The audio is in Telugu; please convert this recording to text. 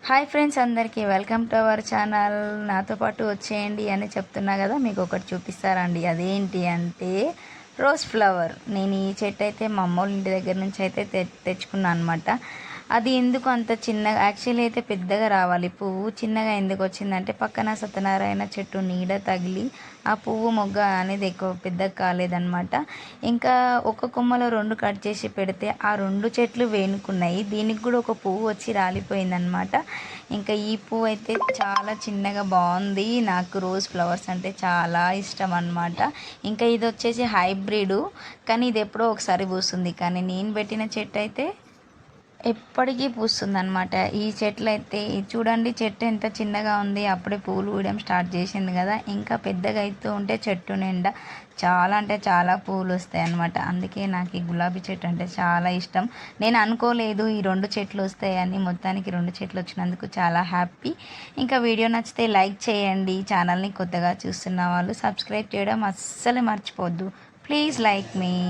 హాయ్ ఫ్రెండ్స్, అందరికీ వెల్కమ్ టు అవర్ ఛానల్. నాతో పాటు వచ్చేయండి అని చెప్తున్నా కదా, మీకు ఒకటి చూపిస్తారండి. అదేంటి అంటే రోజ్ ఫ్లవర్. నేను ఈ చెట్టు అయితే మా అమ్మ వాళ్ళ ఇంటి దగ్గర నుంచి అయితే తెచ్చుకున్నాను అనమాట. అది ఎందుకు అంత చిన్నగా, యాక్చువల్లీ అయితే పెద్దగా రావాలి పువ్వు, చిన్నగా ఎందుకు వచ్చిందంటే పక్కన సత్యనారాయణ చెట్టు నీడ తగిలి ఆ పువ్వు మొగ్గ అనేది ఎక్కువ పెద్దగా కాలేదన్నమాట. ఇంకా ఒక కొమ్మలో రెండు కట్ చేసి పెడితే ఆ రెండు చెట్లు వేనుకున్నాయి, దీనికి కూడా ఒక పువ్వు వచ్చి రాలిపోయిందనమాట. ఇంకా ఈ పువ్వు అయితే చాలా చిన్నగా బాగుంది. నాకు రోజ్ ఫ్లవర్స్ అంటే చాలా ఇష్టం అనమాట. ఇంకా ఇది వచ్చేసి హైబ్రిడ్, కానీ ఇది ఎప్పుడో ఒకసారి పూస్తుంది. కానీ నేను పెట్టిన చెట్టు అయితే ఎప్పటికీ పూస్తుంది అనమాట. ఈ చెట్లు అయితే చూడండి, చెట్టు ఎంత చిన్నగా ఉంది, అప్పుడే పూలు పూయడం స్టార్ట్ చేసింది కదా. ఇంకా పెద్దగా అవుతూ ఉంటే చెట్టు నిండా చాలా అంటే చాలా పూలు వస్తాయి అనమాట. అందుకే నాకు ఈ గులాబీ చెట్టు అంటే చాలా ఇష్టం. నేను అనుకోలేదు ఈ రెండు చెట్లు వస్తాయని, మొత్తానికి రెండు చెట్లు వచ్చినందుకు చాలా హ్యాపీ. ఇంకా వీడియో నచ్చితే లైక్ చేయండి. ఛానల్ని కొత్తగా చూస్తున్న వాళ్ళు సబ్స్క్రైబ్ చేయడం అస్సలు మర్చిపోద్దు. Please like me.